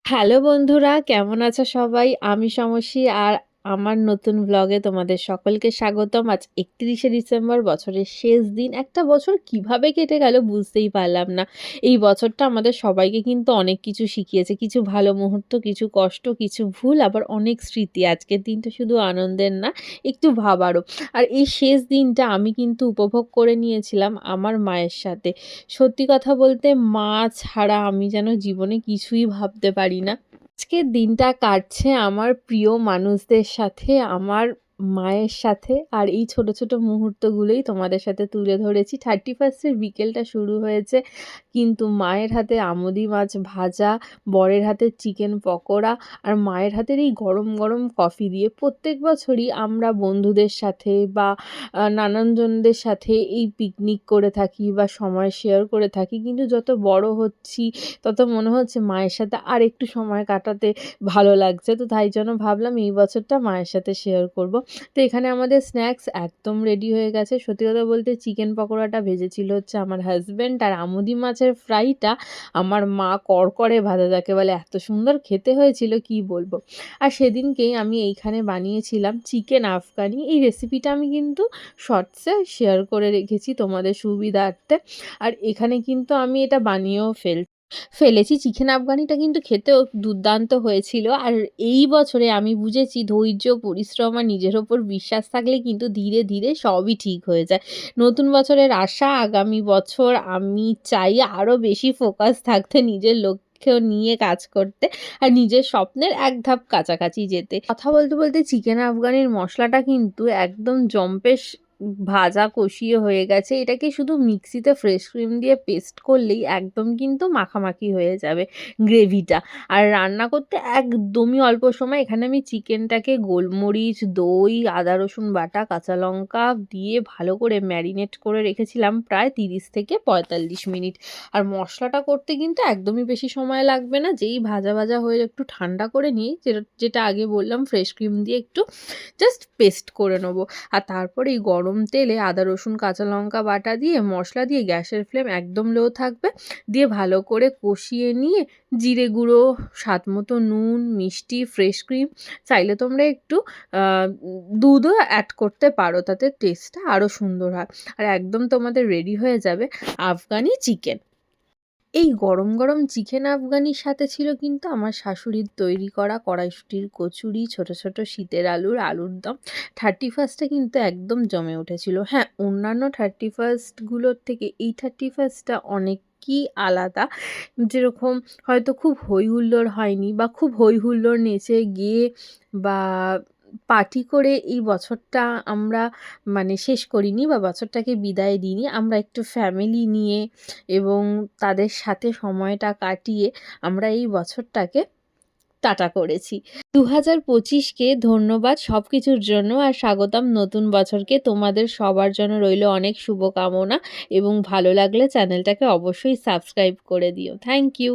Hello বন্ধুরা, কেমন আছো সবাই? আমি সমস্যি আর আমার নতুন ব্লগে তোমাদের সকলকে স্বাগতম। আজ ৩১শে ডিসেম্বর, বছরের শেষ দিন। একটা বছর কিভাবে কেটে গেল বুঝতেই পারলাম না। এই বছরটা আমাদের সবাইকে কিন্তু অনেক কিছু শিখিয়েছে। কিছু ভালো মুহূর্ত, কিছু কষ্ট, কিছু ভুল, আবার অনেক স্মৃতি। আজকের দিনটা শুধু আনন্দের না, একটু ভাবারও। আর এই শেষ দিনটা আমি কিন্তু উপভোগ করে নিয়েছিলাম আমার মায়ের সাথে। সত্যি কথা বলতে মা ছাড়া আমি যেন জীবনে কিছুই ভাবতে পারি না। আজকের দিনটা কাটছে আমার প্রিয় মানুষদের সাথে, আমার মায়ের সাথে। আর এই ছোট, ছোট মুহূর্তগুলোই তোমাদের সাথে তুলে ধরেছি। 31st এর বিকেলটা শুরু হয়েছে কিন্তু মায়ের হাতে আমুদি মাছ ভাজা, বরের হাতে চিকেন পকোড়া আর মায়ের হাতের এই গরম, গরম কফি দিয়ে। প্রত্যেক বছরই আমরা বন্ধুদের সাথে বা নানানজনদের সাথে এই পিকনিক করে থাকি বা সময় শেয়ার করে থাকি। কিন্তু যত বড় হচ্ছি তত মনে হচ্ছে মায়ের সাথে আরেকটু সময় কাটাতে ভালো লাগছে। তো তাই জন্য ভাবলাম এই বছরটা মায়ের সাথে শেয়ার করব। তো এখানে আমাদের স্ন্যাক্স একদম রেডি হয়ে গেছে। সত্যি কথা বলতে চিকেন পকোড়াটা ভেজেছিল হচ্ছে আমার হাসব্যান্ড, আর আমুদি মাছের ফ্রাইটা আমার মা কড়কড়ে ভাজা যাকে বলে, এত সুন্দর খেতে হয়েছিল কি বলবো। আর সেদিনকেই আমি এইখানে বানিয়েছিলাম চিকেন আফগানি। এই রেসিপিটা আমি কিন্তু শর্টসে শেয়ার করে রেখেছি তোমাদের সুবিধার্থে। আর এখানে কিন্তু আমি এটা বানিয়েও ফেলেছি। চিকেন আফগানিটা কিন্তু খেতেও দুর্দান্ত হয়েছিল। আর এই বছরে আমি বুঝেছি ধৈর্য, পরিশ্রম আর নিজের ওপর বিশ্বাস থাকলে কিন্তু ধীরে, ধীরে সবই ঠিক হয়ে যায়। নতুন বছরের আশা, আগামী বছর আমি চাই আরো বেশি ফোকাস থাকতে, নিজের লক্ষ্য নিয়ে কাজ করতে আর নিজের স্বপ্নের এক ধাপ কাছাকাছি যেতে। কথা বলতে, বলতে চিকেন আফগানির মসলাটা কিন্তু একদম জম্পেশ ভাজা কষিয়ে হয়ে গেছে। এটাকে শুধু মিক্সিতে ফ্রেশ ক্রিম দিয়ে পেস্ট করলেই একদম কিন্তু মাখামাখি হয়ে যাবে গ্রেভিটা। আর রান্না করতে একদমই অল্প সময়। এখানে আমি চিকেনটাকে গোলমরিচ, দই, আদা রসুন বাটা, কাঁচা লঙ্কা দিয়ে ভালো করে ম্যারিনেট করে রেখেছিলাম প্রায় 30 থেকে 45 মিনিট। আর মশলাটা করতে কিন্তু একদমই বেশি সময় লাগবে না। যেই ভাজা, ভাজা হয়ে একটু ঠান্ডা করে নিই, যেটা যেটা আগে বললাম ফ্রেশ ক্রিম দিয়ে একটু জাস্ট পেস্ট করে নেবো। আর তারপর এই গরম তেলে আদা রসুন কাঁচা লঙ্কা বাটা দিয়ে মশলা দিয়ে গ্যাসের ফ্লেম একদম লো থাকবে, দিয়ে ভালো করে কষিয়ে নিয়ে জিরে গুঁড়ো, স্বাদ মতো নুন, মিষ্টি, ফ্রেশ ক্রিম, চাইলে তোমরা একটু দুধও অ্যাড করতে পারো, তাতে টেস্টটা আরও সুন্দর হয়। আর একদম তোমাদের রেডি হয়ে যাবে আফগানি চিকেন। এই গরম, গরম চিকেন আফগানির সাথে ছিল কিন্তু আমার শাশুড়ির তৈরি করা কড়াইশুঁটির কচুরি, ছোট, ছোট শীতের আলুর দম। 31st এ কিন্তু একদম জমে উঠেছিল। হ্যাঁ, অন্যান্য 31st গুলোর থেকে এই 31st টা অনেকই আলাদা। যেরকম হয়তো খুব হই হুল্লোড় হয়নি বা খুব হই হুল্লোড় নেচে গেয়ে বা পার্টি করে এই বছরটা আমরা শেষ করিনি বা বছরটাকে বিদায় দিইনি। আমরা একটু ফ্যামিলি নিয়ে এবং তাদের সাথে সময়টা কাটিয়ে আমরা এই বছরটাকে টাটা করেছি। 2025কে ধন্যবাদ সবকিছুর জন্য আর স্বাগতম নতুন বছরকে। তোমাদের সবার জন্য রইল অনেক শুভকামনা এবং ভালো লাগলে চ্যানেলটাকে অবশ্যই সাবস্ক্রাইব করে দিও। Thank you.